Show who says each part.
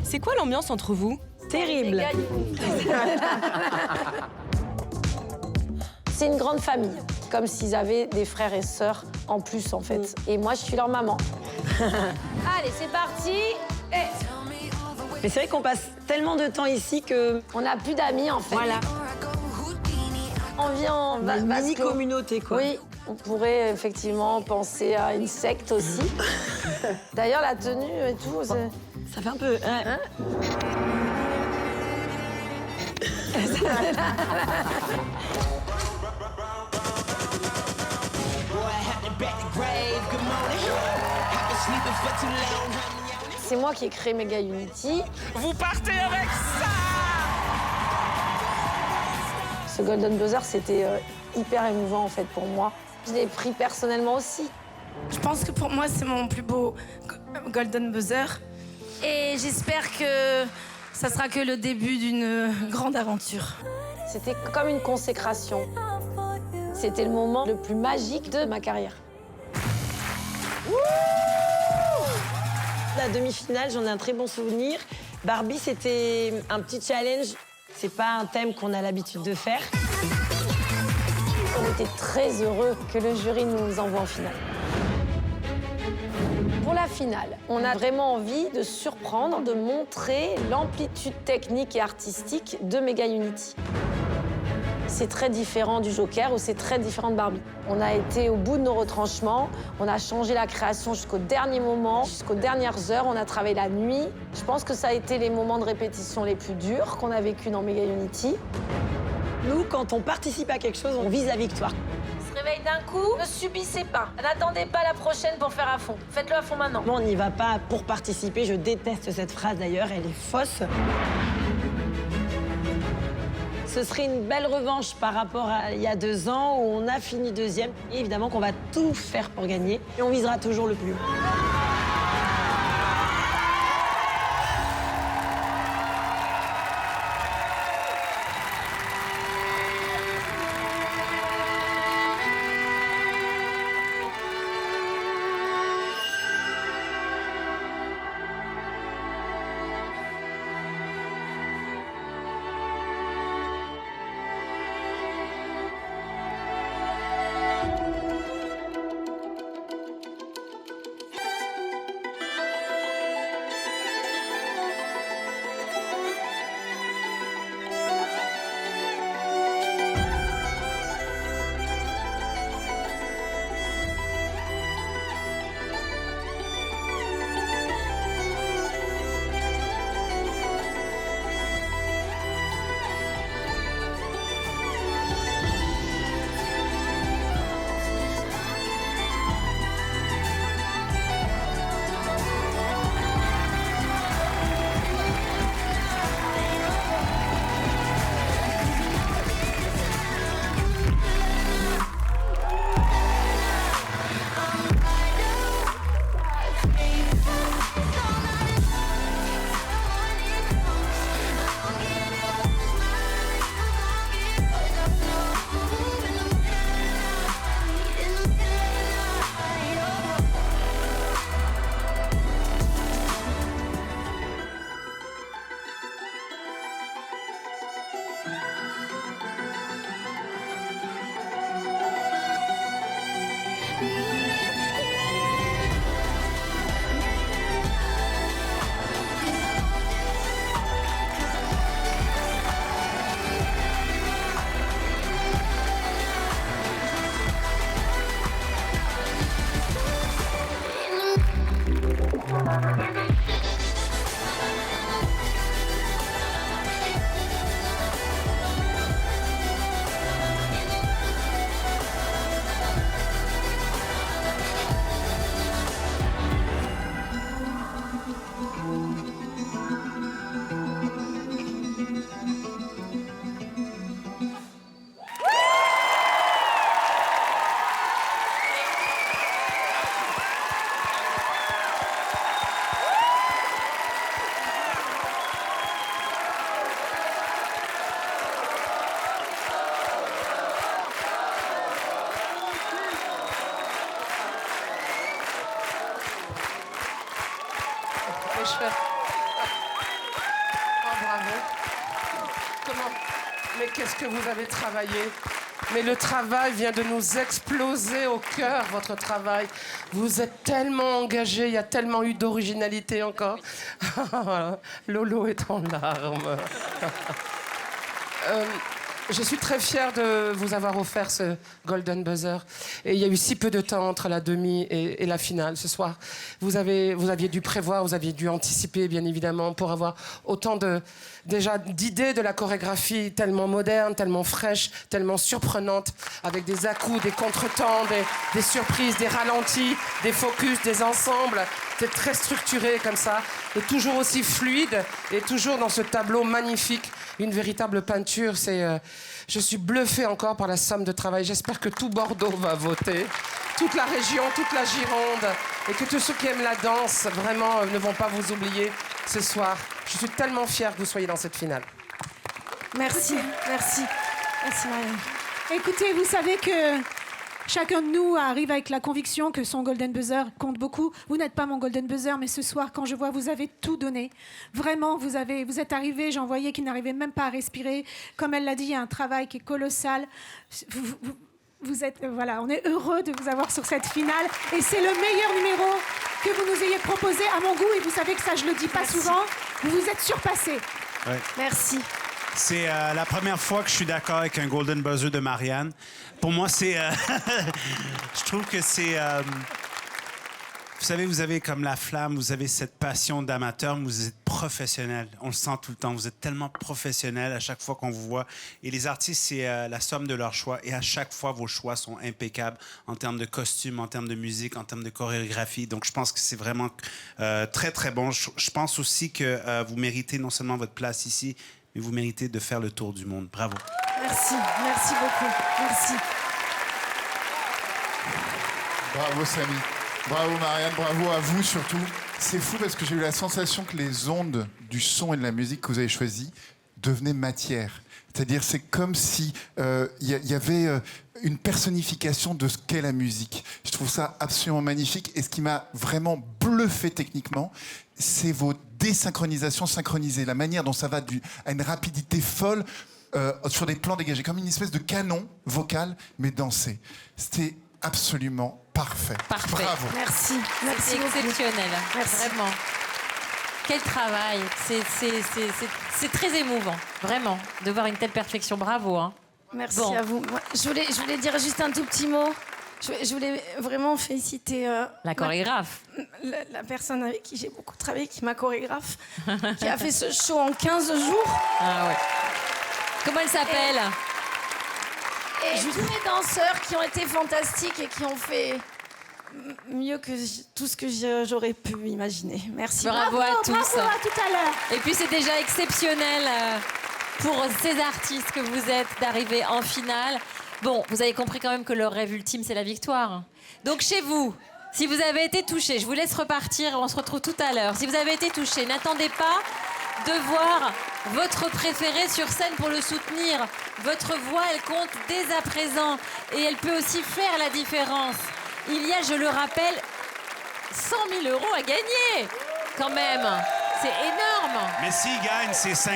Speaker 1: C'est quoi l'ambiance entre vous?
Speaker 2: Terrible.
Speaker 3: C'est une grande famille, comme s'ils avaient des frères et sœurs en plus, en fait. Et moi, je suis leur maman. Allez, c'est parti.
Speaker 2: Mais c'est vrai qu'on passe tellement de temps ici que...
Speaker 3: On n'a plus d'amis, en fait.
Speaker 2: Voilà.
Speaker 3: On vient en
Speaker 2: On a une mini-communauté, quoi.
Speaker 3: Oui, on pourrait effectivement penser à une secte aussi. D'ailleurs, la tenue et tout, c'est...
Speaker 2: Ça fait un peu...
Speaker 3: Hein? C'est moi qui ai créé Mega Unity.
Speaker 1: Vous partez avec ça!
Speaker 3: Ce Golden Buzzer, c'était hyper émouvant en fait pour moi. Je l'ai pris personnellement aussi.
Speaker 4: Je pense que pour moi, c'est mon plus beau Golden Buzzer. Et j'espère que ça sera que le début d'une grande aventure.
Speaker 3: C'était comme une consécration. C'était le moment le plus magique de ma carrière.
Speaker 2: La demi-finale, j'en ai un très bon souvenir. Barbie, c'était un petit challenge. C'est pas un thème qu'on a l'habitude de faire.
Speaker 3: On était très heureux que le jury nous envoie en finale. Pour la finale, on a vraiment envie de surprendre, de montrer l'amplitude technique et artistique de Mega Unity. C'est très différent du Joker ou c'est très différent de Barbie. On a été au bout de nos retranchements, on a changé la création jusqu'au dernier moment, jusqu'aux dernières heures, on a travaillé la nuit. Je pense que ça a été les moments de répétition les plus durs qu'on a vécu dans Mega Unity.
Speaker 2: Nous, quand on participe à quelque chose, on vise la victoire.
Speaker 3: On se réveille d'un coup, ne subissez pas. N'attendez pas la prochaine pour faire à fond. Faites-le à fond maintenant.
Speaker 2: Moi, on n'y va pas pour participer. Je déteste cette phrase d'ailleurs, elle est fausse. Ce serait une belle revanche par rapport à il y a 2 ans où on a fini deuxième. Et évidemment qu'on va tout faire pour gagner et on visera toujours le plus haut.
Speaker 5: Bravo. Comment? Mais qu'est-ce que vous avez travaillé? Mais le travail vient de nous exploser au cœur, votre travail. Vous êtes tellement engagés, il y a tellement eu d'originalité encore. Lolo est en larmes. Je suis très fière de vous avoir offert ce Golden Buzzer. Et il y a eu si peu de temps entre la demi et la finale ce soir. Vous aviez dû prévoir, vous aviez dû anticiper, bien évidemment, pour avoir autant d'idées de la chorégraphie tellement moderne, tellement fraîche, tellement surprenante, avec des à-coups, des contretemps, des surprises, des ralentis, des focus, des ensembles. C'est très structuré comme ça, et toujours aussi fluide, et toujours dans ce tableau magnifique. Une véritable peinture, je suis bluffée encore par la somme de travail. J'espère que tout Bordeaux va voter, toute la région, toute la Gironde, et que tous ceux qui aiment la danse, vraiment, ne vont pas vous oublier ce soir. Je suis tellement fière que vous soyez dans cette finale.
Speaker 4: Merci, merci. Merci, Marianne.
Speaker 6: Écoutez, vous savez que chacun de nous arrive avec la conviction que son Golden Buzzer compte beaucoup. Vous n'êtes pas mon Golden Buzzer, mais ce soir, quand je vois, vous avez tout donné. Vraiment, vous êtes arrivé, j'en voyais qui n'arrivaient même pas à respirer. Comme elle l'a dit, il y a un travail qui est colossal. Vous êtes, voilà, on est heureux de vous avoir sur cette finale. Et c'est le meilleur numéro que vous nous ayez proposé à mon goût. Et vous savez que ça, je le dis pas souvent. Vous vous êtes surpassé.
Speaker 7: Ouais.
Speaker 4: Merci.
Speaker 7: C'est la première fois que je suis d'accord avec un Golden Buzzer de Marianne. Pour moi, c'est... je trouve que c'est... Vous savez, vous avez comme la flamme, vous avez cette passion d'amateur, mais vous êtes professionnel. On le sent tout le temps. Vous êtes tellement professionnel à chaque fois qu'on vous voit. Et les artistes, c'est la somme de leurs choix. Et à chaque fois, vos choix sont impeccables en termes de costumes, en termes de musique, en termes de chorégraphie. Donc, je pense que c'est vraiment très, très bon. Je pense aussi que vous méritez non seulement votre place ici, mais vous méritez de faire le tour du monde. Bravo.
Speaker 4: Merci, merci beaucoup. Merci.
Speaker 8: Bravo, Samy. Bravo, Marianne. Bravo à vous, surtout. C'est fou parce que j'ai eu la sensation que les ondes du son et de la musique que vous avez choisies devenaient matière. C'est-à-dire, c'est comme si y avait une personnification de ce qu'est la musique. Je trouve ça absolument magnifique. Et ce qui m'a vraiment bluffé techniquement, c'est vos désynchronisations synchronisées. La manière dont ça va à une rapidité folle sur des plans dégagés, comme une espèce de canon vocal, mais dansé. C'était absolument parfait.
Speaker 3: Parfait.
Speaker 8: Bravo.
Speaker 4: Merci. Merci
Speaker 3: C'est
Speaker 4: beaucoup.
Speaker 3: exceptionnel.
Speaker 4: Merci.
Speaker 3: Vraiment. Quel travail. C'est très émouvant, vraiment, de voir une telle perfection. Bravo. Hein.
Speaker 4: Merci
Speaker 3: Bon.
Speaker 4: à vous. Moi, je voulais dire juste un tout petit mot. Je voulais vraiment féliciter
Speaker 3: La chorégraphe.
Speaker 4: la personne avec qui j'ai beaucoup travaillé, qui est ma chorégraphe, qui a fait ce show en 15 jours.
Speaker 3: Ah ouais. Comment elle s'appelle?
Speaker 4: Et tous les danseurs qui ont été fantastiques et qui ont fait mieux que tout ce que j'aurais pu imaginer. Merci.
Speaker 3: Bravo à tous.
Speaker 6: Bravo, à tout à l'heure.
Speaker 3: Et puis c'est déjà exceptionnel pour ces artistes que vous êtes d'arriver en finale. Bon, vous avez compris quand même que leur rêve ultime, c'est la victoire. Donc chez vous, si vous avez été touché, je vous laisse repartir, on se retrouve tout à l'heure. Si vous avez été touché, n'attendez pas de voir votre préféré sur scène pour le soutenir. Votre voix, elle compte dès à présent et elle peut aussi faire la différence. Il y a, je le rappelle, 100 000 € à gagner, quand même. C'est énorme.
Speaker 7: Mais s'il gagne, c'est 50